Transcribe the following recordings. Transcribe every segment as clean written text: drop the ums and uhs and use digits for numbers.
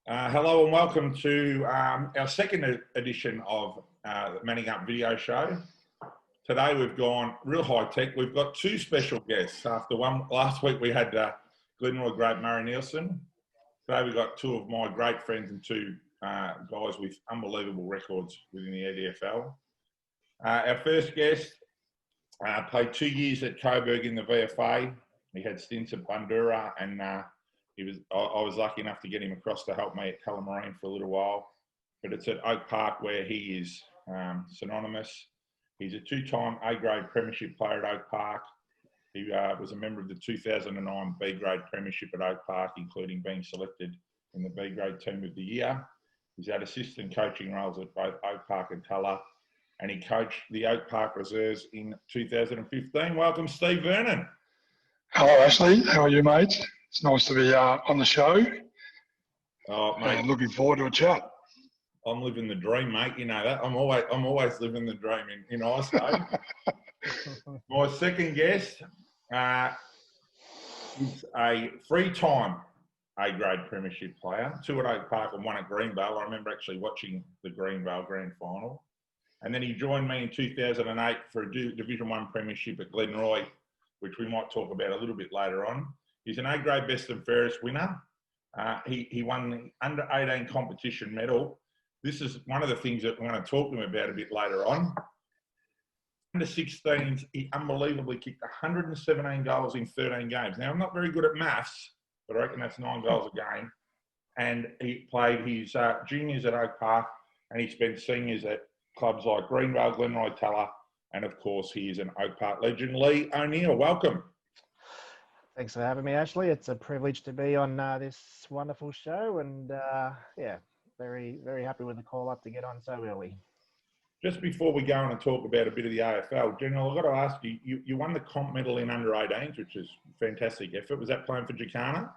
Hello and welcome to our second edition of the Manning Up video show. Today we've gone real high tech. We've got two special guests. After one last week we had Glenroy great Murray Nielsen. Today we've got two of my great friends and two guys with unbelievable records within the EDFL. Our first guest played 2 years at Coburg in the VFA. He had stints at Bundoora and I was lucky enough to get him across to help me at Tullamarine for a little while. But it's at Oak Park where he is synonymous. He's a two-time A-grade premiership player at Oak Park. He was a member of the 2009 B-grade premiership at Oak Park, including being selected in the B-grade team of the year. He's had assistant coaching roles at both Oak Park and Tulla, and he coached the Oak Park Reserves in 2015. Welcome, Steve Vernon. Hello, Ashley. How are you, mate? It's nice to be on the show. Oh, mate. And looking forward to a chat. I'm living the dream, mate. You know that. I'm always living the dream in ISO. My second guest is a three-time A-grade premiership player, two at Oak Park and one at Greenvale. I remember actually watching the Greenvale Grand Final. And then he joined me in 2008 for a Division 1 premiership at Glenroy, which we might talk about a little bit later on. He's an A-grade best and fairest winner. He won the under-18 competition medal. This is one of the things that we're going to talk to him about a bit later on. Under 16s, he unbelievably kicked 117 goals in 13 games. Now, I'm not very good at maths, but I reckon that's 9 goals a game. And he played his juniors at Oak Park, and he spent seniors at clubs like Greenvale, Glenroy, Tulla, and of course, he is an Oak Park legend. Leigh O'Neill, welcome. Thanks for having me, Ashley. It's a privilege to be on this wonderful show, and yeah, very, very happy with the call up to get on so early. Just before we go on and talk about a bit of the AFL, General, I've got to ask you, you won the comp medal in under-18s, which is a fantastic effort. Was that playing for Jacana?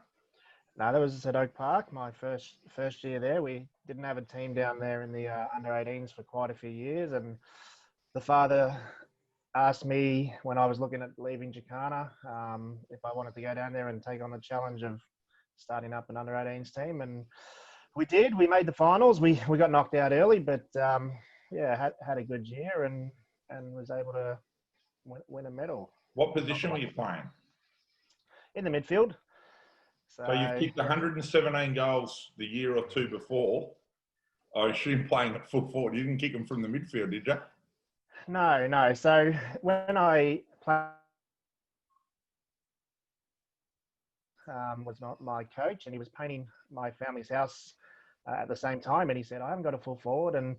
No, that was at Oak Park, my first year there. We didn't have a team down there in the under-18s for quite a few years, and the father asked me when I was looking at leaving Jacana if I wanted to go down there and take on the challenge of starting up an under-18s team, and we did. We made the finals. We got knocked out early, but yeah, had a good year and was able to win a medal. What position were you playing? In the midfield. So you've kicked 117 goals the year or two before. I assume playing at full forward. You didn't kick them from the midfield, did you? No. So when I played, was not my coach, and he was painting my family's house at the same time, and he said, "I haven't got a full forward, and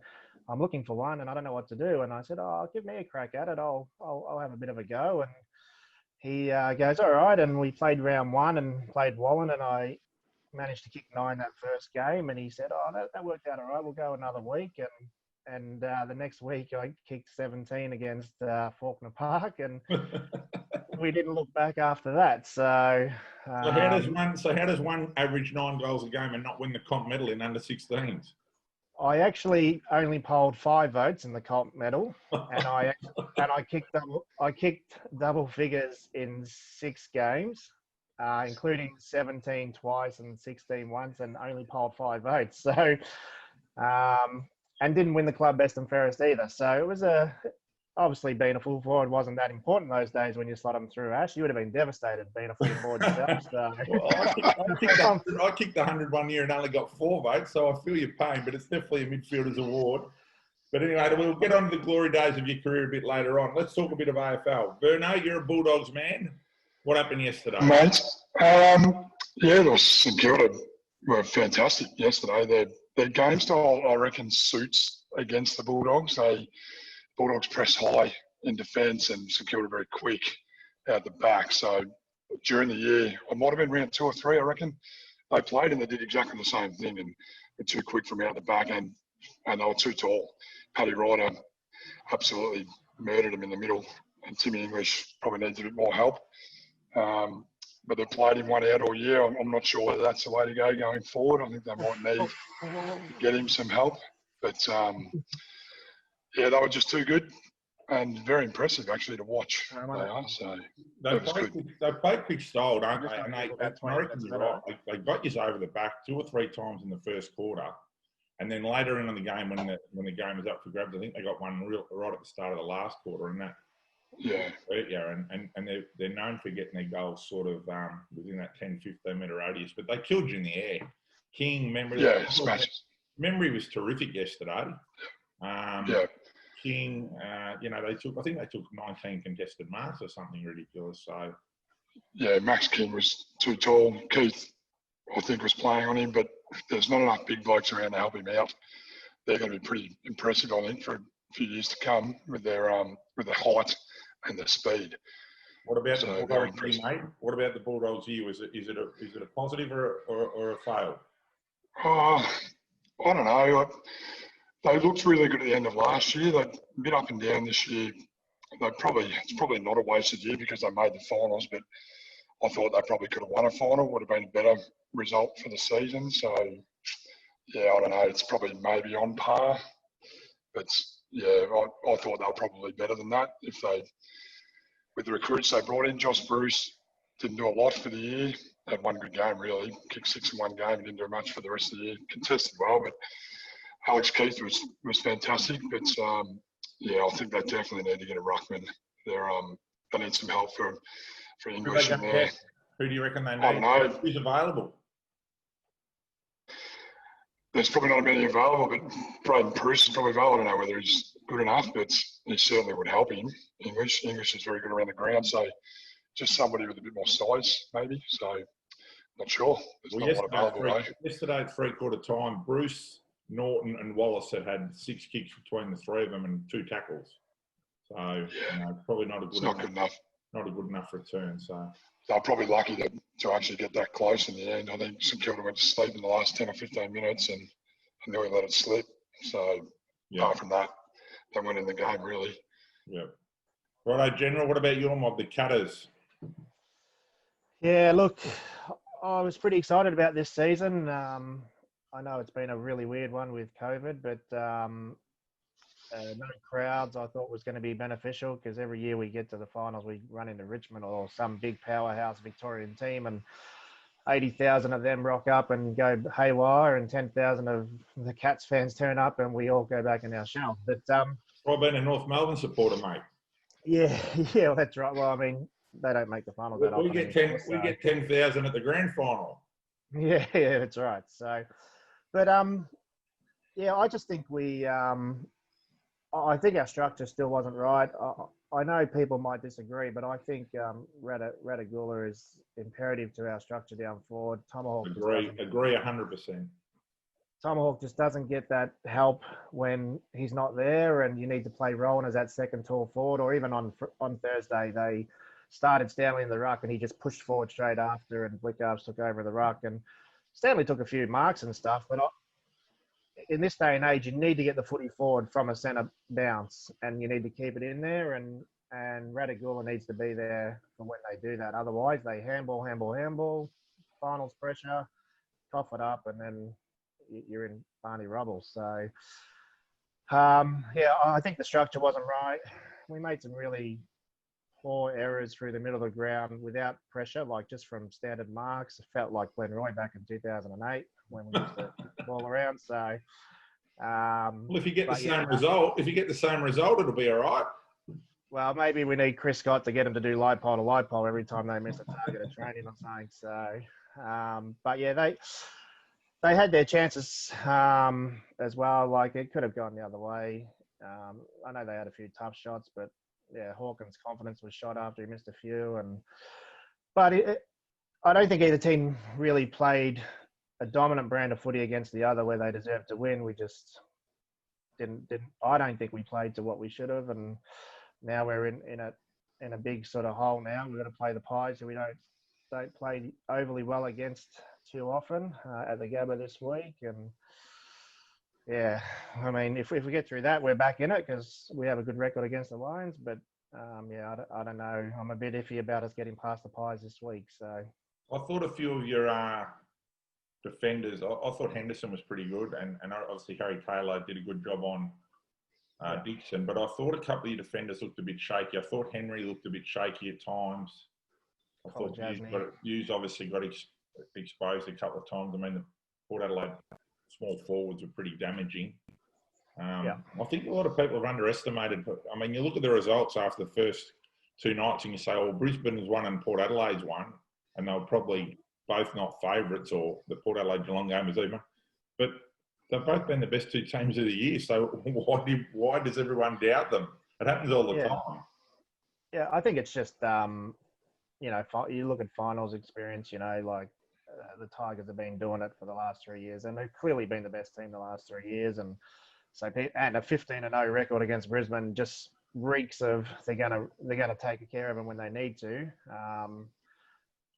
I'm looking for one, and I don't know what to do." And I said, "Oh, give me a crack at it. I'll have a bit of a go." And he goes, "All right." And we played round one and played Wallen, and I managed to kick 9 that first game. And he said, "Oh, that worked out all right. We'll go another week." And the next week I kicked 17 against Faulkner Park, and we didn't look back after that. So how does one average 9 goals a game and not win the comp medal in under 16s? I actually only polled 5 votes in the comp medal, and I kicked double figures in 6 games, including 17 twice and 16 once, and only polled 5 votes. So. And didn't win the club best and fairest either. So it was obviously being a full forward wasn't that important those days when you slot them through, Ash. You would have been devastated being a full forward yourself. So. Well, I kicked 100 one year and only got 4 votes, so I feel your pain, but it's definitely a midfielder's award. But anyway, we'll get on to the glory days of your career a bit later on. Let's talk a bit of AFL. Vernon, you're a Bulldogs man. What happened yesterday? Mate, yeah, the St Kilda were fantastic yesterday. Their game style, I reckon, suits against the Bulldogs. Bulldogs press high in defence and St Kilda very quick out the back. So during the year, I might have been round 2 or 3, I reckon, they played and they did exactly the same thing and were too quick from out the back and they were too tall. Paddy Ryder absolutely murdered him in the middle and Timmy English probably needs a bit more help. But they've played him one out all year. I'm not sure whether that's the way to go going forward. I think they might need to get him some help. But, yeah, they were just too good. and very impressive actually to watch. They are, so that was good. They play quick style, don't Just they? And they, about I 20 reckon minutes you're better. right. They got you over the back 2 or 3 times in the first quarter, and then later in the game when the game was up for grabs, I think they got one right at the start of the last quarter, and that. Yeah. And they're known for getting their goals sort of within that 10, 15 metre radius, but they killed you in the air. King, smashes. Memory was terrific yesterday. Yeah. King, I think they took 19 contested marks or something ridiculous. So yeah, Max King was too tall. Keith, I think, was playing on him, but there's not enough big blokes around to help him out. They're going to be pretty impressive, I think, for a few years to come with their height and their speed. What about the Bulldogs here, mate? What about the Bulldogs here? Is it a positive or a fail? I don't know. They looked really good at the end of last year. They're a bit up and down this year. It's probably not a wasted year because they made the finals, but I thought they probably could have won a final. Would have been a better result for the season. So, yeah, I don't know. It's probably maybe on par. But, yeah, I thought they were probably better than that. With the recruits they brought in, Josh Bruce didn't do a lot for the year. Had one good game, really. Kicked 6 in one game and didn't do much for the rest of the year. Contested well, but Alex Keith was fantastic. But, yeah, I think they definitely need to get a ruckman. They need some help for English in there. Who do you reckon they need? I don't know. Who's available? There's probably not many available, but Braden Bruce is probably available. I don't know whether he's good enough, but he certainly would help him. English is very good around the ground, so just somebody with a bit more size, maybe. So, not sure. There's not a lot available. Yesterday at 3/4 time, Bruce, Norton and Wallace had 6 kicks between the 3 of them and 2 tackles. So, probably not a good enough. Not a good enough return. So they're probably lucky to actually get that close in the end. I think St Kilda went to sleep in the last 10 or 15 minutes and nearly let it slip. So apart from that, they went in the game really. Yeah. Righto, General. What about your mob, the Cutters? Yeah, look, I was pretty excited about this season. I know it's been a really weird one with COVID, but no crowds I thought was going to be beneficial because every year we get to the finals, we run into Richmond or some big powerhouse Victorian team and 80,000 of them rock up and go haywire and 10,000 of the Cats fans turn up and we all go back in our shell. But I've been a North Melbourne supporter, mate. Yeah, well, that's right. Well, I mean, they don't make the finals that often. We get 10,000 at the grand final. Yeah, that's right. So, but yeah, I just think I think our structure still wasn't right. I know people might disagree, but I think Radagula is imperative to our structure down forward. Tomahawk agree 100%. Tomahawk just doesn't get that help when he's not there, and you need to play Rowan as that second tall forward. Or even on Thursday, they started Stanley in the ruck, and he just pushed forward straight after, and Blickarves took over the ruck, and Stanley took a few marks and stuff, but in this day and age, you need to get the footy forward from a centre bounce, and you need to keep it in there. And Radagula needs to be there for when they do that. Otherwise, they handball, finals pressure, cough it up, and then you're in Barney rubble. So, yeah, I think the structure wasn't right. We made some really poor errors through the middle of the ground without pressure, like just from standard marks. It felt like Glenroy back in 2008 when we used to ball around. So, well, if you get the same result, it'll be all right. Well, maybe we need Chris Scott to get him to do light pole to light pole every time they miss a target at training or something. So, but yeah, they had their chances as well. Like it could have gone the other way. I know they had a few tough shots, but yeah, Hawkins' confidence was shot after he missed a few. But I don't think either team really played a dominant brand of footy against the other where they deserved to win. We just didn't. I don't think we played to what we should have, and now we're in a big sort of hole. Now we've got to play the Pies, who we don't play overly well against too often at the Gabba this week, and. Yeah, I mean, if we get through that, we're back in it because we have a good record against the Lions. But, yeah, I don't know. I'm a bit iffy about us getting past the Pies this week. So I thought a few of your defenders, I thought Henderson was pretty good. And obviously Harry Taylor did a good job on Dixon, but I thought a couple of your defenders looked a bit shaky. I thought Henry looked a bit shaky at times. I thought Hughes obviously got exposed a couple of times. I mean, the Port Adelaide small forwards were pretty damaging. I think a lot of people have underestimated. I mean, you look at the results after the first two nights and you say, oh, Brisbane's won and Port Adelaide's won, and they were probably both not favourites, or the Port Adelaide Geelong game was even. But they've both been the best two teams of the year. So why does everyone doubt them? It happens all the time. Yeah, I think it's just, you look at finals experience, like the Tigers have been doing it for the last 3 years, and they've clearly been the best team the last 3 years. And so, and a 15-0 record against Brisbane just reeks of they're gonna take care of them when they need to.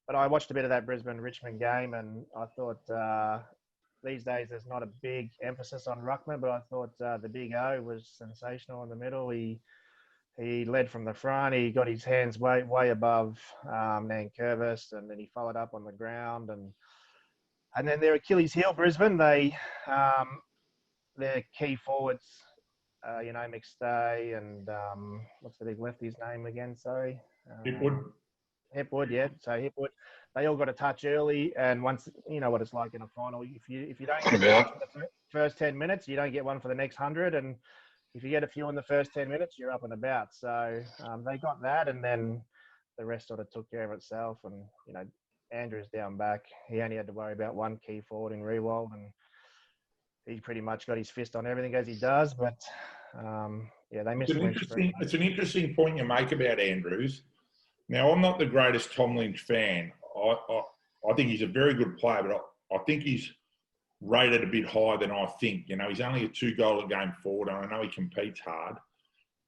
But I watched a bit of that Brisbane-Richmond game, and I thought these days there's not a big emphasis on ruckman, but I thought the Big O was sensational in the middle. He led from the front. He got his hands way above Nankervis, and then he followed up on the ground. And then their Achilles heel, Brisbane, their key forwards, McStay and what's the big lefty's name again? Sorry. Hipwood, yeah. So Hipwood, they all got a touch early, and once you know what it's like in a final, if you don't get the first 10 minutes, you don't get one for the next 100, and if you get a few in the first 10 minutes, you're up and about. So they got that, and then the rest sort of took care of itself. And Andrews down back, he only had to worry about one key forward in Rewald, and he pretty much got his fist on everything as he does. But they missed Lynch. It's an interesting point you make about Andrews. Now, I'm not the greatest Tom Lynch fan. I think he's a very good player, but I think he's rated a bit higher than I think. He's only a 2-goal-a-game forward, and I know he competes hard.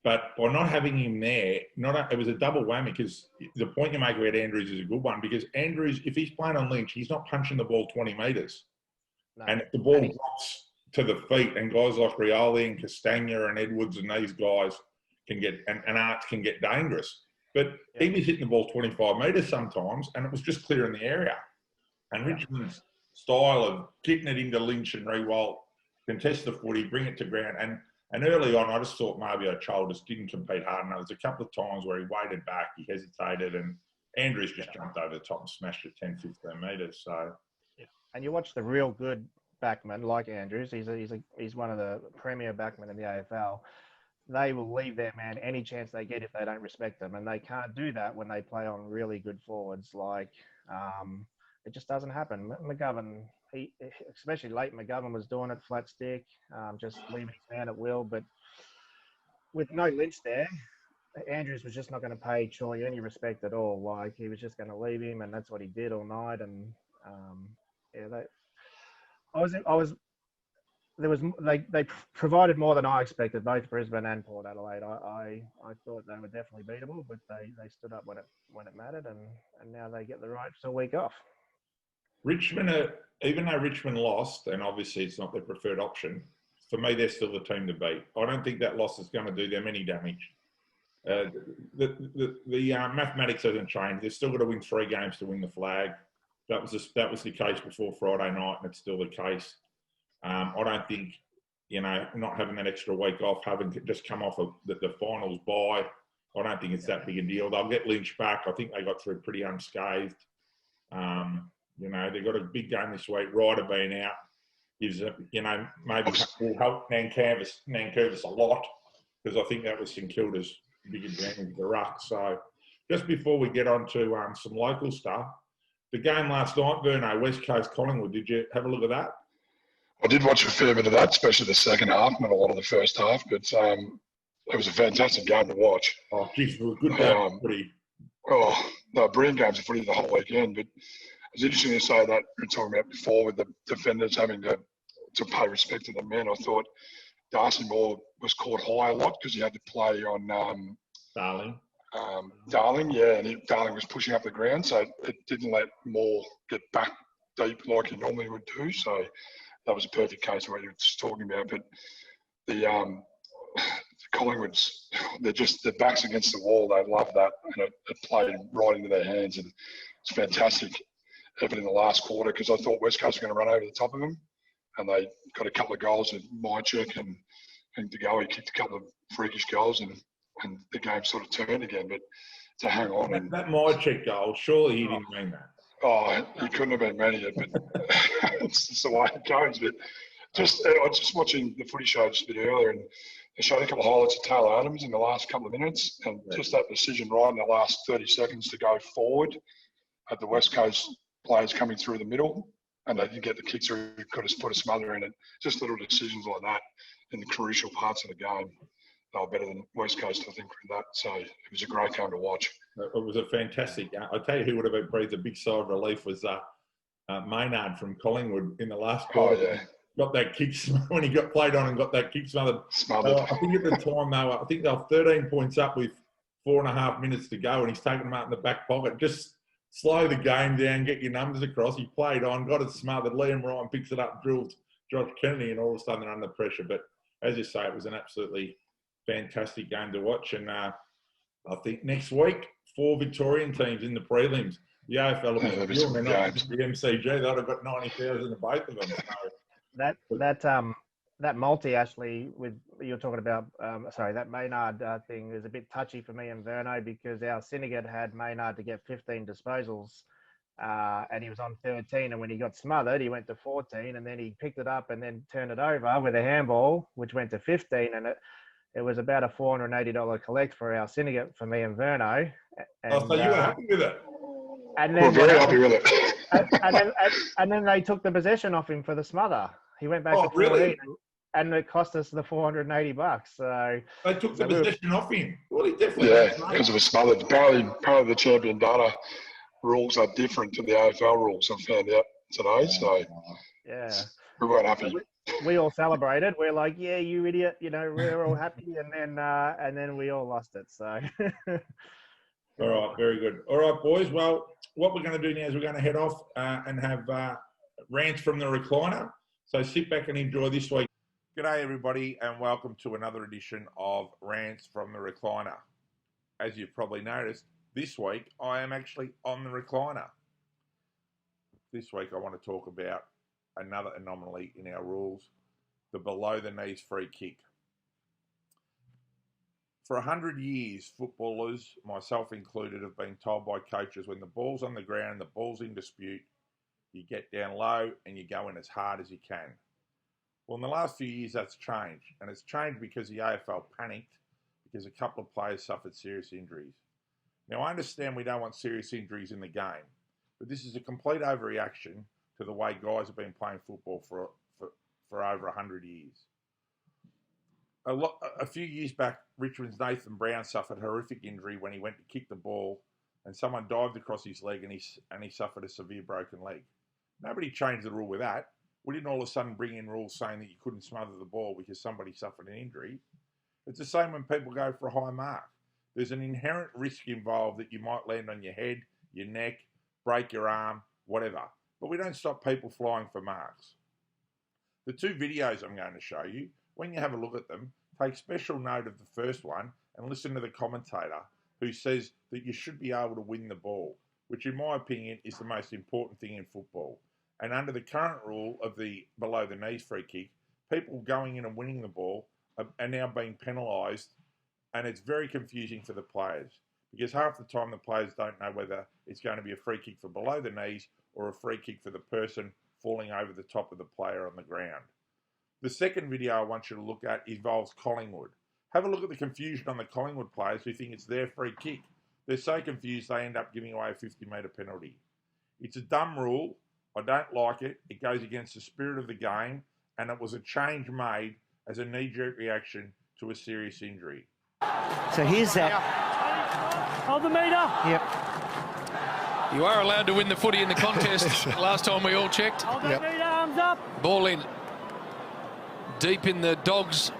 But by not having him there, it was a double whammy, because the point you make about Andrews is a good one, because Andrews, if he's playing on Lynch, he's not punching the ball 20 metres. No. And if the ball drops to the feet, and guys like Rioli and Castagna and Edwards and these guys can get, and Arts can get dangerous. But he was hitting the ball 25 metres sometimes, and it was just clear in the area. And Richmond's style of getting it into Lynch and Rewalt, contest the footy, bring it to ground. And early on, I just thought maybe Chol just didn't compete hard enough. There was a couple of times where he waited back, he hesitated, and Andrews just jumped over the top and smashed it 10, 15 metres. So, and you watch the real good backmen like Andrews. He's one of the premier backmen in the AFL. They will leave their man any chance they get if they don't respect them, and they can't do that when they play on really good forwards. Like it just doesn't happen. McGovern, especially late McGovern, was doing it flat stick, just leaving his man at will. But with no Lynch there, Andrews was just not going to pay Choi any respect at all. Like he was just going to leave him, and that's what he did all night. And they provided more than I expected, both Brisbane and Port Adelaide. I thought they were definitely beatable, but they stood up when it mattered, and now they get the right to a week off. Richmond, even though Richmond lost, and obviously it's not their preferred option, for me they're still the team to beat. I don't think that loss is going to do them any damage. The mathematics hasn't changed. They've still got to win 3 games to win the flag. That was the case before Friday night, and it's still the case. I don't think, not having that extra week off, having just come off of the finals bye, I don't think it's that big a deal. They'll get Lynch back. I think they got through pretty unscathed. They've got a big game this week. Ryder being out gives, maybe will help Nankervis a lot, because I think that was St Kilda's big advantage of the ruck. So just before we get on to some local stuff, the game last night, Vernon, West Coast Collingwood, did you have a look at that? I did watch a fair bit of that, especially the second half, not a lot of the first half, but it was a fantastic game to watch. Oh, geez, it was a good game of footy. Brilliant games of footy the whole weekend, but it's interesting to say that we were talking about before with the defenders having to pay respect to the men. I thought Darcy Moore was caught high a lot because he had to play on Darling. And Darling was pushing up the ground, so it didn't let Moore get back deep like he normally would do. So that was a perfect case of what you were just talking about. But the Collingwoods, their backs against the wall. They love that, and it played right into their hands. And it's fantastic, even in the last quarter, because I thought West Coast were going to run over the top of them, and they got a couple of goals with Mychuk and and to go, he kicked a couple of freakish goals, and the game sort of turned again. But to hang on, that my check goal, surely he didn't mean that. Oh, he couldn't have been meaning it, but it's just the way it goes. But I was just watching the footy show just a bit earlier, and they showed a couple of highlights of Taylor Adams in the last couple of minutes, and just that decision right in the last 30 seconds to go forward, had the West Coast players coming through the middle, and they didn't get the kick through, could have put a smother in it. Just little decisions like that in the crucial parts of the game. They were better than West Coast, I think, in that. So it was a great game to watch. It was a fantastic game. I'll tell you who would have breathed a big sigh of relief was Maynard from Collingwood in the last quarter. Oh, yeah. Got that kick when he got played on and got that kick smothered. I think at the time they were 13 points up with 4.5 minutes to go, and he's taken them out in the back pocket. Just slow the game down, get your numbers across. He played on, got it smothered. Liam Ryan picks it up, drilled Josh Kennedy, and all of a sudden they're under pressure. But as you say, it was an absolutely fantastic game to watch. And I think next week, 4 Victorian teams in the prelims. The AFL will be the MCG. They'd have got 90,000 of both of them. So. That multi, Ashley, with you're talking about, that Maynard thing is a bit touchy for me and Verno, because our syndicate had Maynard to get 15 disposals, and he was on 13, and when he got smothered, he went to 14, and then he picked it up and then turned it over with a handball, which went to 15, and it was about a $480 collect for our syndicate, for me and Verno. And, so you were happy with it? And then, we're very happy with it. and then they took the possession off him for the smother. He went back to 14, really? and it cost us the $480. So they took the possession off him. Well, he definitely because it was smothered. Apparently the champion data rules are different to the AFL rules. I found out today. So we weren't happy. We all celebrated. We're like, yeah, you idiot. We're all happy, and then we all lost it. So. All right, very good. All right, boys. Well, what we're going to do now is we're going to head off and have rants from the recliner. So sit back and enjoy this week. G'day, everybody, and welcome to another edition of Rants from the Recliner. As you've probably noticed, this week I am actually on the recliner. This week I want to talk about another anomaly in our rules, the below-the-knees free kick. For 100 years, footballers, myself included, have been told by coaches when the ball's on the ground and the ball's in dispute, you get down low and you go in as hard as you can. Well, in the last few years, that's changed. And it's changed because the AFL panicked because a couple of players suffered serious injuries. Now, I understand we don't want serious injuries in the game, but this is a complete overreaction to the way guys have been playing football for over 100 years. A few years back, Richmond's Nathan Brown suffered a horrific injury when he went to kick the ball and someone dived across his leg and he suffered a severe broken leg. Nobody changed the rule with that. We didn't all of a sudden bring in rules saying that you couldn't smother the ball because somebody suffered an injury. It's the same when people go for a high mark. There's an inherent risk involved that you might land on your head, your neck, break your arm, whatever. But we don't stop people flying for marks. The 2 videos I'm going to show you, when you have a look at them, take special note of the first one and listen to the commentator who says that you should be able to win the ball, which in my opinion is the most important thing in football. And under the current rule of the below-the-knees free kick, people going in and winning the ball are now being penalised, and it's very confusing for the players because half the time the players don't know whether it's going to be a free kick for below the knees or a free kick for the person falling over the top of the player on the ground. The second video I want you to look at involves Collingwood. Have a look at the confusion on the Collingwood players who think it's their free kick. They're so confused they end up giving away a 50-metre penalty. It's a dumb rule. I don't like it. It goes against the spirit of the game, and it was a change made as a knee-jerk reaction to a serious injury. So here's that. Hold the meter. Yep. You are allowed to win the footy in the contest. Last time we all checked. Hold that meter, arms up. Ball in. Deep in the Dogs.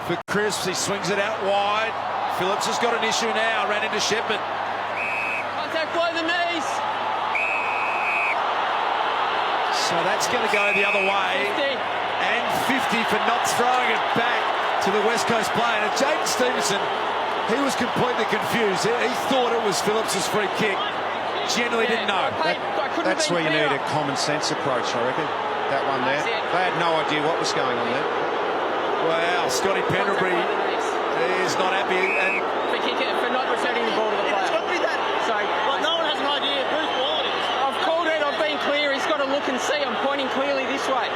For Crisps, he swings it out wide. Phillips has got an issue now. Ran into Shepard. Contact below the knees. So that's going to go the other way. 50. And 50 for not throwing it back to the West Coast player. And Jaden Stevenson, he was completely confused. He thought it was Phillips's free kick. Genuinely didn't know. That's where you need a common sense approach, I reckon. That one there. They had no idea what was going on there. Wow, Scotty Pendlebury is not happy. And for not returning the ball to the player. It's got to be that. So, Well, no one has an idea whose ball it is. I've called it, I've been clear, he's got to look and see, I'm pointing clearly this way.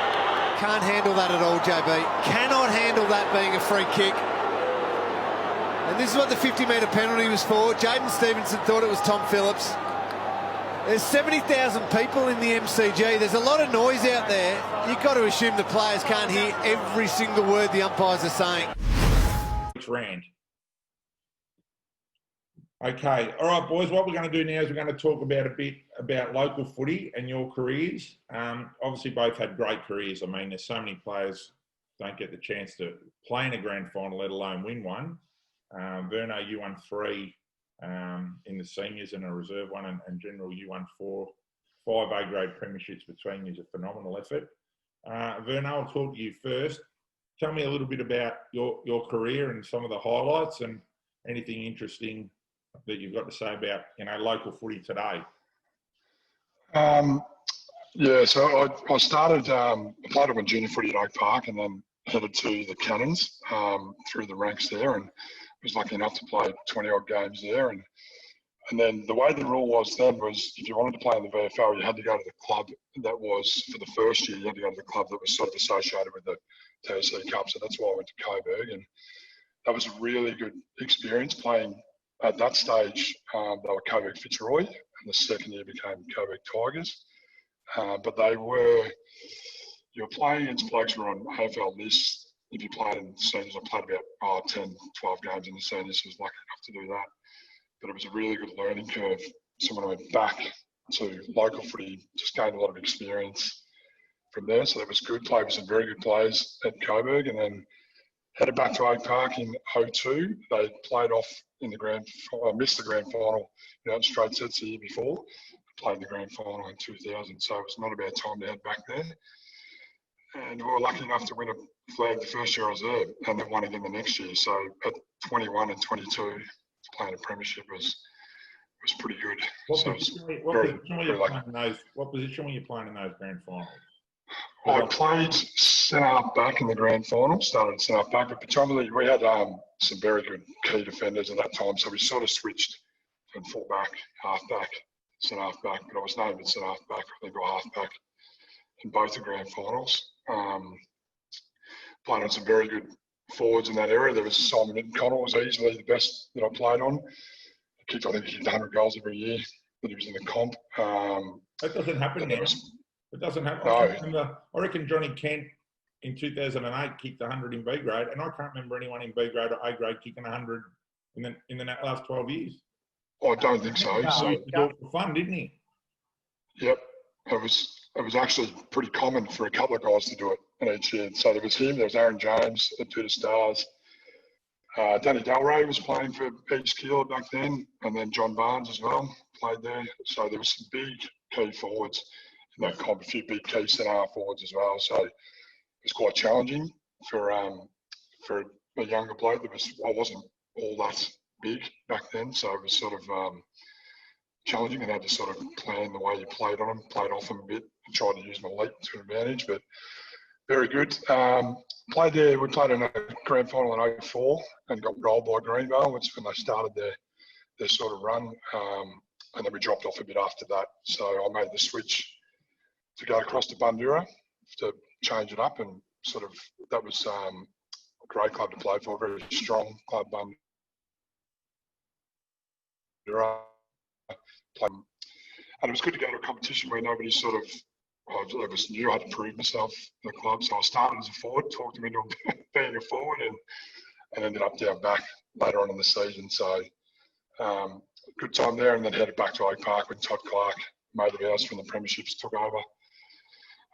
can't handle that at all, JB. Cannot handle that being a free kick. And this is what the 50-metre penalty was for. Jaden Stevenson thought it was Tom Phillips. There's 70,000 people in the MCG. There's a lot of noise out there. You've got to assume the players can't hear every single word the umpires are saying. Rand. Okay, all right, boys. What we're going to do now is we're going to talk about a bit about local footy and your careers. Obviously, both had great careers. I mean, there's so many players don't get the chance to play in a grand final, let alone win one. Vernon, you won 3 in the seniors and a reserve one, and General, you won 4, 5 A-grade premierships between you. Is a phenomenal effort. Vernon, I'll talk to you first. Tell me a little bit about your career and some of the highlights and anything interesting that you've got to say about, local footy today. Yeah, so I started, I played on junior footy at Oak Park and then headed to the Cannons through the ranks there, and was lucky enough to play 20-odd games there. And then the way the rule was then was if you wanted to play in the VFL, you had to go to the club that was, for the first year, you had to go to the club that was sort of associated with the TSC Cup. So that's why I went to Coburg, and that was a really good experience playing at that stage. They were Coburg Fitzroy, and the second year became Coburg Tigers. But you were playing against blokes who were on AFL lists. If you played in the seniors, I played about 10, 12 games in the seniors, so I was lucky enough to do that. But it was a really good learning curve. So when I went back to local footy, just gained a lot of experience from there. So that was good. Played with some very good players at Coburg, and then headed back to Oak Park in 2002. They played off in the missed the grand final in straight sets the year before. Played the grand final in 2000, so it was not a bad time to head back there. And we were lucky enough to win a flag the first year I was there, and then won again the next year. So at 21 and 22, playing a premiership was pretty good. What so position were you playing in those grand finals? I played centre-half back in the grand final, started at centre-half back, but predominantly we had some very good key defenders at that time, so we sort of switched from full-back, half-back, centre-half back, but I was named at centre-half back, I think, or half-back in both the grand finals. Played on some very good forwards in that area. There was Simon Connell was easily the best that I played on. I think he kicked 100 goals every year that he was in the comp. That doesn't happen now. It doesn't happen. No. I reckon Johnny Kent in 2008 kicked 100 in B grade, and I can't remember anyone in B grade or A grade kicking 100 in the last 12 years. I don't think so. So he did it for fun, didn't he? Yep. It was actually pretty common for a couple of guys to do it in each year. So there was him, there was Aaron James at Tudor Stars. Danny Delray was playing for East Keeler back then, and then John Barnes as well played there. So there was some big key forwards in that comp, a few big key centre-half forwards as well. So it was quite challenging for a younger bloke. I wasn't all that big back then, so it was sort of challenging, and had to sort of plan the way you played on them, played off them a bit, and tried to use my leap to advantage, but very good. Played there, we played in a grand final in 2004 and got rolled by Greenvale, which when they started their sort of run, and then we dropped off a bit after that. So I made the switch to go across to Bundoora to change it up, and sort of that was a great club to play for, very strong club, Bundoora. And it was good to go to a competition where nobody I just knew I had to prove myself in the club. So I started as a forward, talked him into being a forward, and ended up down back later on in the season. So good time there, and then headed back to Oak Park when Todd Clark, mate of ours from the premierships, took over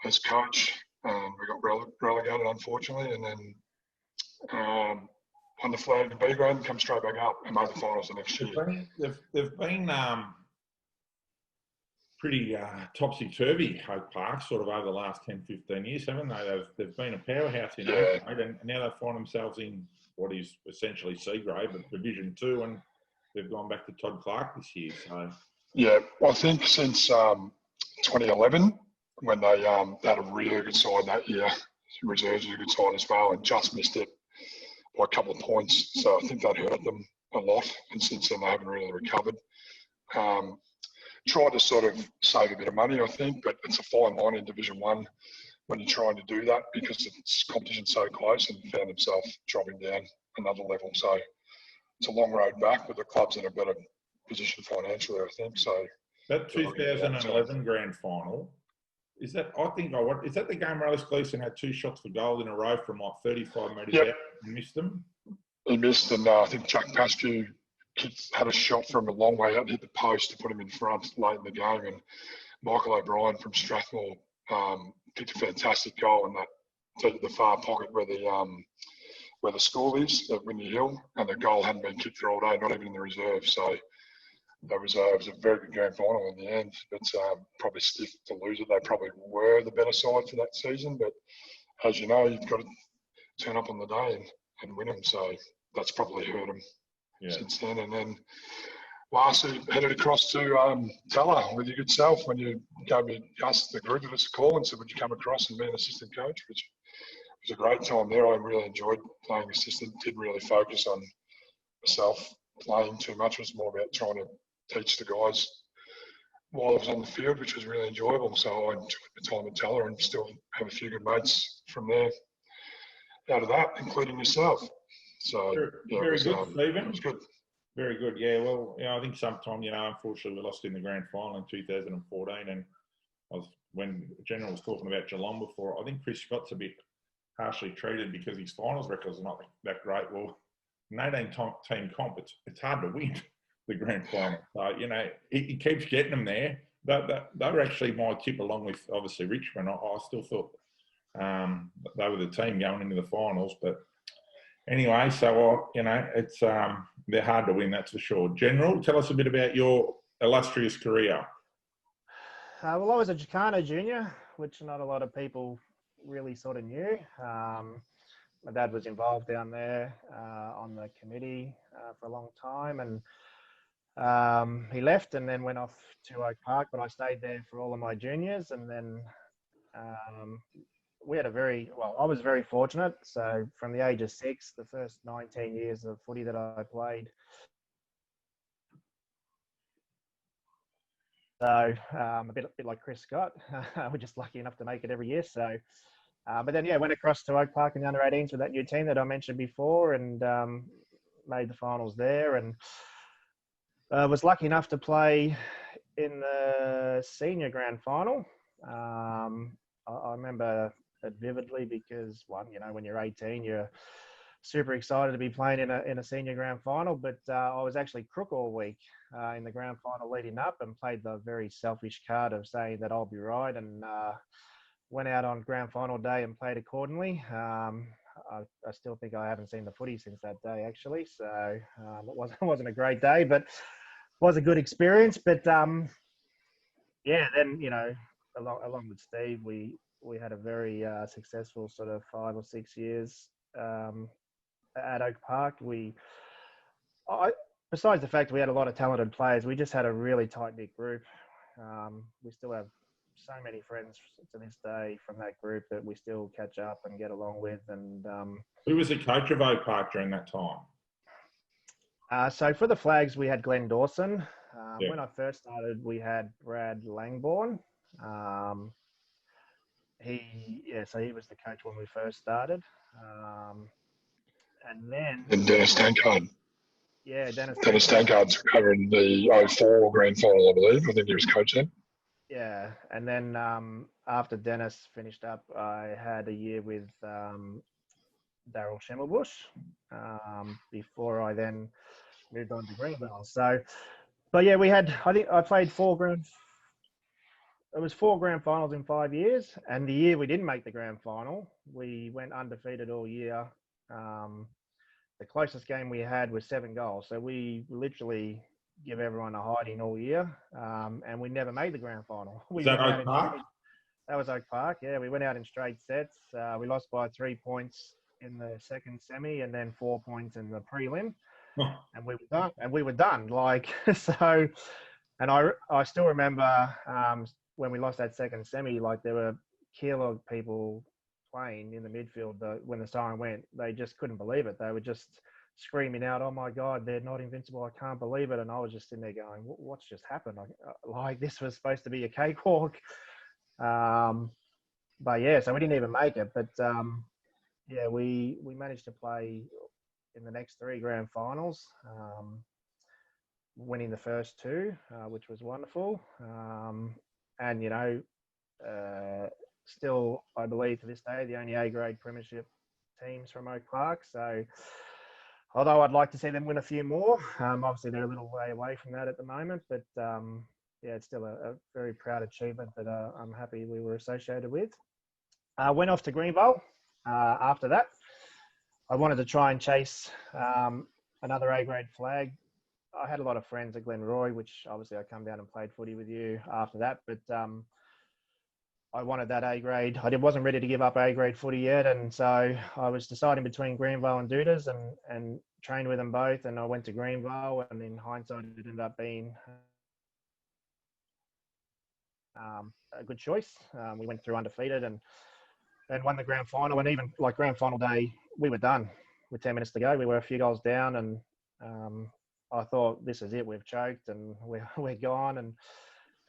as coach. We got relegated, unfortunately, and then won the flag in B grade and come straight back up and made the finals the next year. They've been pretty topsy-turvy, Oak Park, sort of over the last 10, 15 years, haven't they? They've been a powerhouse in A grade, and now they find themselves in what is essentially C grade, but Division 2, and they've gone back to Todd Clark this year. So yeah, I think since 2011, when they had a really good side that year, reserves is a good side as well, and just missed it by a couple of points. So I think that hurt them a lot, and since then they haven't really recovered. Tried to sort of save a bit of money, I think, but it's a fine line in Division 1 when you're trying to do that because it's competition so close, and found himself dropping down another level. So it's a long road back, but the club's in a better position financially, I think. So that 2011 grand final, is that the game where Alice Gleeson had 2 shots for goal in a row from like 35 metres out and missed them? He missed, and I think Jack Pascu had a shot from a long way out and hit the post to put him in front late in the game. And Michael O'Brien from Strathmore kicked a fantastic goal in that the far pocket where the school is at Windy Hill, and the goal hadn't been kicked there all day, not even in the reserve. So it was a very good grand final in the end, but probably stiff to lose it. They probably were the better side for that season, but as you know, you've got to turn up on the day and win them. So that's probably hurt them since then. And then lastly, headed across to Teller with your good self when you asked the group of us to call and said, would you come across and be an assistant coach, which was a great time there. I really enjoyed playing assistant, didn't really focus on myself playing too much. It was more about trying to teach the guys while I was on the field, which was really enjoyable. So I enjoyed the time at Teller and still have a few good mates from there out of that, including yourself. So very good, Stephen. It was good. Very good. Yeah, well, I think sometime, unfortunately we lost in the grand final in 2014, and when General was talking about Geelong before, I think Chris Scott's a bit harshly treated because his finals records are not that great. Well, an 18-team comp, it's hard to win the grand final. So, he keeps getting them there. They were actually my tip, along with obviously Richmond. I still thought they were the team going into the finals. But anyway, so, it's they're hard to win, that's for sure. General, tell us a bit about your illustrious career. Well, I was a Chicano junior, which not a lot of people really sort of knew. My dad was involved down there on the committee for a long time, and he left and then went off to Oak Park, but I stayed there for all of my juniors. And then we had I was very fortunate. So from the age of 6, the first 19 years of footy that I played, so a bit like Chris Scott, we're just lucky enough to make it every year. So, but then went across to Oak Park in the under-18s with that new team that I mentioned before, and made the finals there, and was lucky enough to play in the senior grand final. I remember it vividly because when you're 18, you're super excited to be playing in a senior grand final. But I was actually crook all week in the grand final leading up, and played the very selfish card of saying that I'll be right, and went out on grand final day and played accordingly. I still think I haven't seen the footy since that day, actually. So it wasn't a great day, but was a good experience. But then along with Steve, we had a very successful sort of 5 or 6 years at Oak Park. Besides the fact we had a lot of talented players, we just had a really tight-knit group. We still have so many friends to this day from that group that we still catch up and get along with. And who was the coach of Oak Park during that time? So for the Flags, we had Glenn Dawson. When I first started, we had Brad Langborn. He was the coach when we first started. And Dennis Stankard. Yeah, Dennis Stankard's covering the 04 grand final, I believe. I think he was coaching. Yeah, and then after Dennis finished up, I had a year with Daryl Schimmelbusch before I then moved on to Greenville. So, but yeah, I played 4 grand finals in 5 years, and the year we didn't make the grand final, we went undefeated all year. The closest game we had was 7 goals, so we literally give everyone a hiding all year, and we never made the grand final. Was that Oak Park? That was Oak Park, yeah. We went out in straight sets. We lost by 3 points in the second semi, and then 4 points in the prelim, and we were done. So, and I still remember when we lost that second semi, there were Keilor people playing in the midfield, when the siren went, they just couldn't believe it. They were just screaming out, "Oh my God, they're not invincible! I can't believe it!" And I was just in there going, "What's just happened? Like this was supposed to be a cakewalk." But yeah, so we didn't even make it. But yeah, we managed to play in the next 3 grand finals, winning the first 2, which was wonderful. And you know, still, I believe to this day, the only A-grade premiership teams from Oak Park. So, although I'd like to see them win a few more, obviously they're a little way away from that at the moment. But yeah, it's still a very proud achievement that I'm happy we were associated with. Went off to Greenville after that. I wanted to try and chase another A-grade flag. I had a lot of friends at Glenroy, which obviously I come down and played footy with you after that. But I wanted that A-grade. I wasn't ready to give up A-grade footy yet. And so I was deciding between Greenville and Dudas and trained with them both. And I went to Greenville, and in hindsight, it ended up being a good choice. We went through undefeated and won the grand final. And even like grand final day, we were done with 10 minutes to go. We were a few goals down, and I thought, this is it. We've choked and we're gone.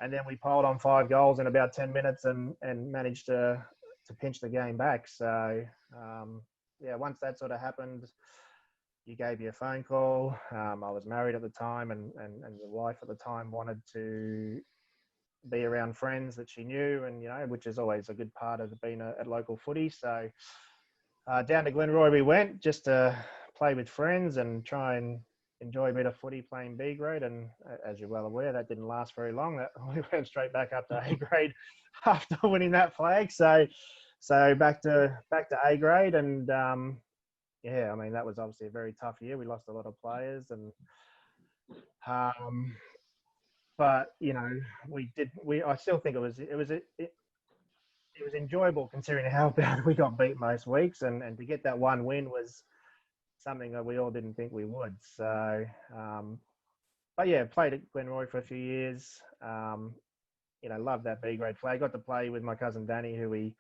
And then we piled on 5 goals in about 10 minutes and managed to pinch the game back. So yeah, once that sort of happened, you gave me a phone call. I was married at the time, and the wife at the time wanted to be around friends that she knew, and you know, which is always a good part of being at local footy. So down to Glenroy we went, just to play with friends and try and enjoy a bit of footy playing B grade. And as you're well aware, that didn't last very long. That we went straight back up to A grade after winning that flag. So back to A grade, and yeah, I mean, that was obviously a very tough year. We lost a lot of players, and but you know, I still think it was enjoyable considering how bad we got beat most weeks, and to get that one win was something that we all didn't think we would. So, but yeah, played at Glenroy for a few years. You know, loved that B grade flag. Got to play with my cousin Danny, who we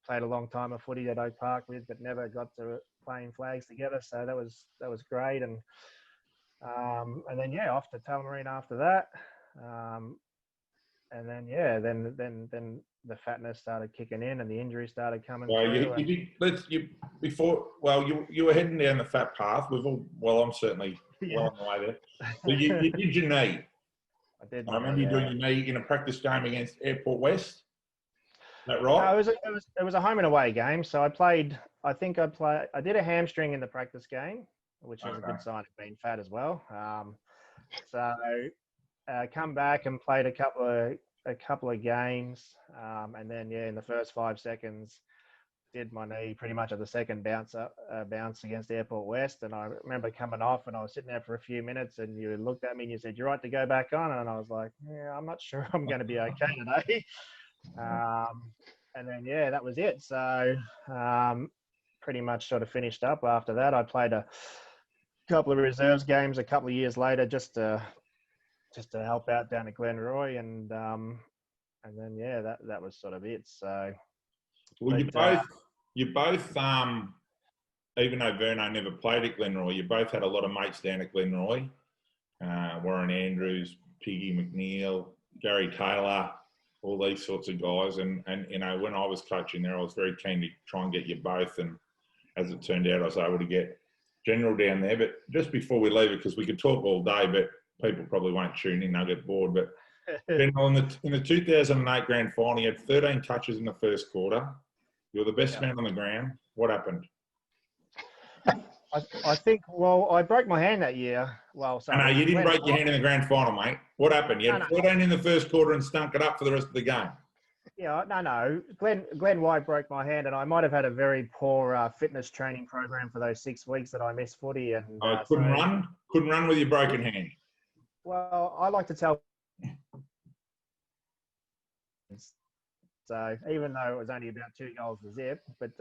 played a long time of footy at Oak Park with, but never got to playing flags together. So that was great. And then yeah, off to Tullamarine after that. And then yeah, then the fatness started kicking in and the injuries started coming through. You were heading down the fat path. I'm certainly well on the way there. So you did your knee. I did. I remember you doing your knee in a practice game against Airport West. Is that right? No, it was a home and away game. So I did a hamstring in the practice game, which is a good sign of being fat as well. So come back and played a couple of games, and then yeah, in the first 5 seconds, did my knee pretty much at the second bounce against Airport West. And I remember coming off, and I was sitting there for a few minutes, and you looked at me and you said, "You're right to go back on," and I was like, "Yeah, I'm not sure I'm going to be okay today." And then yeah, that was it. So pretty much sort of finished up after that. I played a couple of reserves games a couple of years later, just to help out down at Glenroy, and then yeah, that was sort of it. So, well, you both even though Vernon never played at Glenroy, you both had a lot of mates down at Glenroy. Warren Andrews, Piggy McNeil, Gary Taylor, all these sorts of guys. And you know, when I was coaching there, I was very keen to try and get you both. And as it turned out, I was able to get General down there. But just before we leave it, because we could talk all day, but people probably won't tune in, they'll get bored. But General, in the 2008 grand final, you had 13 touches in the first quarter. You were the best man on the ground. What happened? I think, well, I broke my hand that year. Well, so no, you didn't break your hand in the grand final, mate. What happened? You had 14 in the first quarter and stunk it up for the rest of the game. Yeah, no. Glenn White broke my hand, and I might have had a very poor fitness training program for those 6 weeks that I missed footy. And couldn't run with your broken hand. Well, I like to tell. So even though it was only about 2 goals to zip, but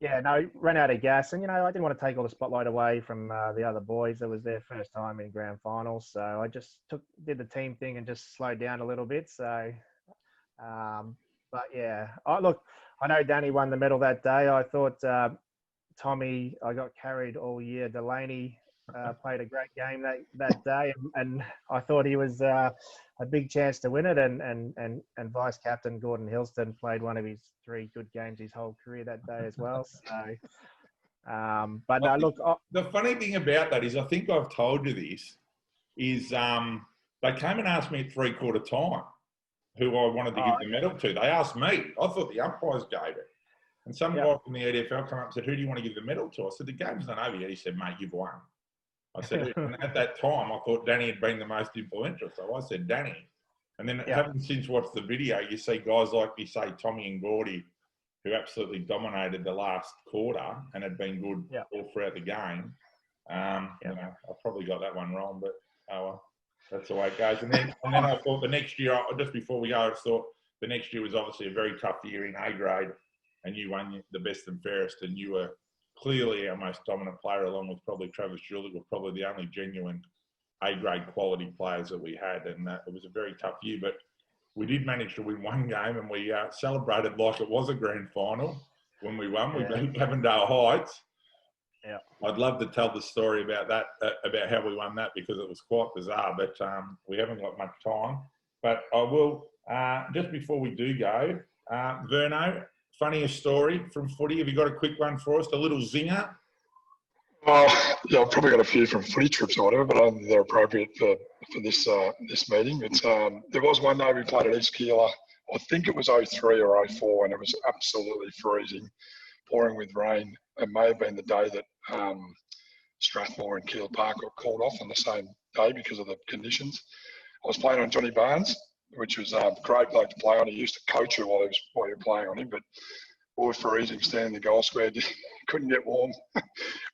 yeah, no, ran out of gas, and you know, I didn't want to take all the spotlight away from the other boys. It was their first time in grand finals, so I just did the team thing and just slowed down a little bit. So, But yeah, look, I know Danny won the medal that day. I thought Tommy, I got carried all year. Delaney played a great game that day, and I thought he was a big chance to win it. And vice captain Gordon Hilston played one of his 3 good games his whole career that day as well. So, but no, look. The funny thing about that is, I think I've told you this, is they came and asked me at 3/4 time who I wanted to give the medal to. They asked me. I thought the umpires gave it. And some guy from the EDFL came up and said, who do you want to give the medal to? I said, the game's not over yet. He said, mate, you've won. I said, and at that time, I thought Danny had been the most influential. So I said, Danny. And then having since watched the video, you see guys like you say, Tommy and Gordy, who absolutely dominated the last quarter and had been good all throughout the game. You know, I probably got that one wrong, but well, that's the way it goes. And then I thought the next year, just before we go, I thought the next year was obviously a very tough year in A grade, and you won the best and fairest, and you were clearly our most dominant player, along with probably Travis Julie, were probably the only genuine A grade quality players that we had, and it was a very tough year. But we did manage to win one game, and we celebrated like it was a grand final when we won. We beat Avondale Heights. Yeah, I'd love to tell the story about that, about how we won that, because it was quite bizarre, but we haven't got much time. But I will, just before we do go, Verno, funniest story from footy. Have you got a quick one for us, a little zinger? Well, yeah, I've probably got a few from footy trips or whatever, but I don't think they're appropriate for this this meeting. It's, there was one day we played at East Keilor. I think it was 03 or 04, and it was absolutely freezing, pouring with rain. It may have been the day that Strathmore and Keilor Park got called off on the same day because of the conditions. I was playing on Johnny Barnes, which was a great bloke to play on. He used to coach you while you were playing on him, but we were freezing, standing in the goal square, couldn't get warm.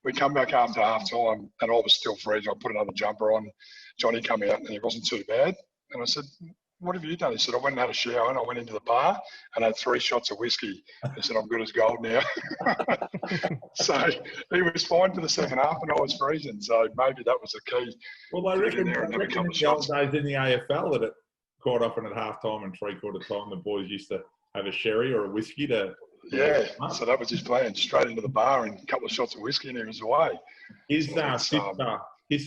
We come back after half time and I was still freezing. I put another jumper on. Johnny come out and he wasn't too bad. And I said, what have you done? He said, I went and had a shower and I went into the bar and had 3 shots of whiskey. He said, I'm good as gold now. So he was fine for the second half and I was freezing. So maybe that was the key. Well, I reckon in the old days in the AFL that it quite often at half time and 3/4 time, the boys used to have a sherry or a whiskey to... Yeah, so that was his plan, straight into the bar and a couple of shots of whiskey and he was away. His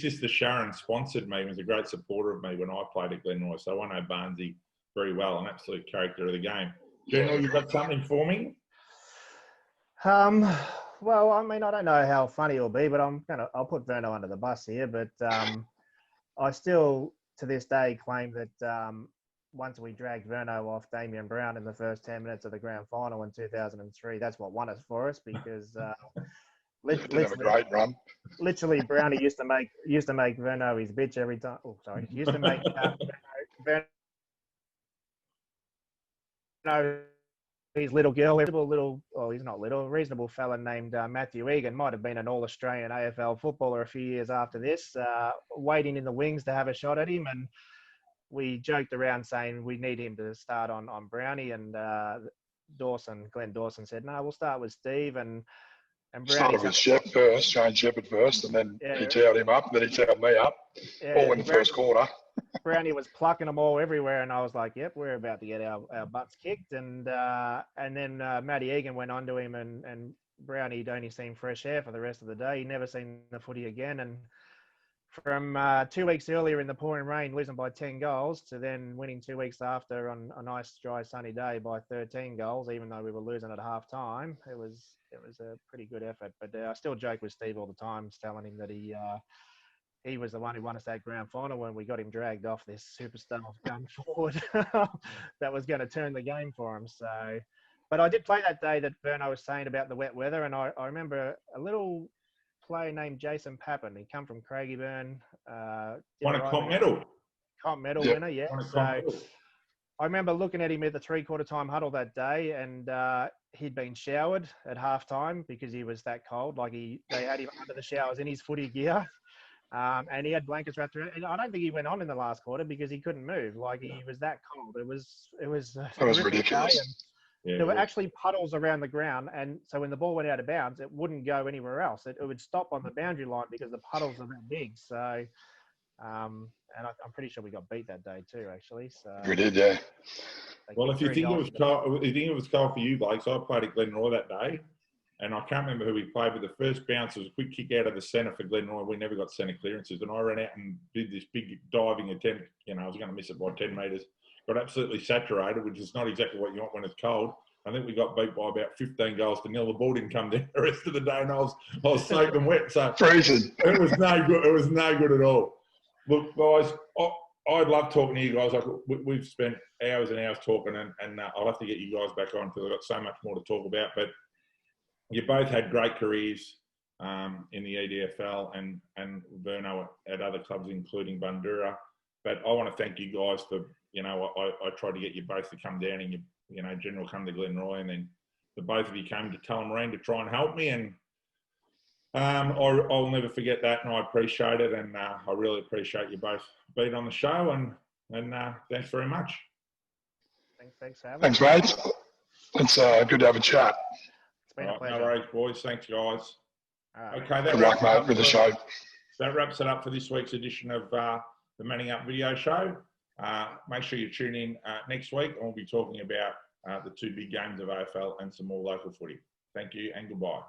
sister Sharon sponsored me, was a great supporter of me when I played at Glenroy, so I know Barnesy very well, an absolute character of the game. General, you got something for me? Well, I mean, I don't know how funny it'll be, but I'll put Verno under the bus here, but I still, to this day, claim that once we dragged Verno off Damien Brown in the first 10 minutes of the grand final in 2003, that's what won it for us, because literally Brownie used to make Verno his bitch every time. Oh, sorry, he used to make Verno his little girl, he's not little, a reasonable fella named Matthew Egan, might have been an All-Australian AFL footballer a few years after this, waiting in the wings to have a shot at him, and we joked around saying we need him to start on Brownie, and Glenn Dawson said, no, we'll start with Steve, and Brownie started with Shane Shepherd first, and then he towed him up, and then he towed me up, all in the first quarter. Brownie was plucking them all everywhere, and I was like, yep, we're about to get our butts kicked, and then Matty Egan went onto him, and Brownie'd only seen fresh air for the rest of the day. He'd never seen the footy again, and from 2 weeks earlier in the pouring rain, losing by 10 goals, to then winning 2 weeks after on a nice, dry, sunny day by 13 goals, even though we were losing at half time, it was a pretty good effort. But I still joke with Steve all the time, telling him that he was the one who won us that grand final when we got him dragged off this superstar gun forward that was going to turn the game for him. So, but I did play that day that Verno was saying about the wet weather, and I remember a little player named Jason Pappen. He come from Craigieburn. Won a comp medal. Comp medal winner, yeah. So I remember looking at him at the 3/4 time huddle that day, and he'd been showered at halftime because he was that cold. Like they had him under the showers in his footy gear, and he had blankets wrapped around. And I don't think he went on in the last quarter because he couldn't move. Like he was that cold. It was ridiculous. There were actually puddles around the ground, and so when the ball went out of bounds, it wouldn't go anywhere else. It would stop on the boundary line because the puddles are that big. So, and I'm pretty sure we got beat that day too, actually. So we did, yeah. Well, if you think it was cold, for you, Blake, so I played at Glenroy that day, and I can't remember who we played, but the first bounce was a quick kick out of the centre for Glenroy. We never got centre clearances, and I ran out and did this big diving attempt. You know, I was going to miss it by 10 metres. Got absolutely saturated, which is not exactly what you want when it's cold. I think we got beat by about 15 goals to nil. The ball didn't come down the rest of the day, and I was soaked and wet. So freezing. It was no good. It was no good at all. Look, guys, I'd love talking to you guys. Like we've spent hours and hours talking, and I'll have to get you guys back on because I've got so much more to talk about. But you both had great careers in the EDFL and Vernon at other clubs, including Bundoora. But I want to thank you guys for, you know, I tried to get you both to come down, and you know, General come to Glenroy, and then the both of you came to Tullamarine to try and help me, and I'll never forget that, and I appreciate it, and I really appreciate you both being on the show, and thanks very much. Thanks for having Thanks, me. mate. It's good to have a chat. It's been a pleasure. No worries, boys. Thanks, guys. Okay, Good luck, mate, with the show. That wraps it up for this week's edition of the Manning Up video show. Make sure you tune in next week, and we'll be talking about the two big games of AFL and some more local footy. Thank you and goodbye.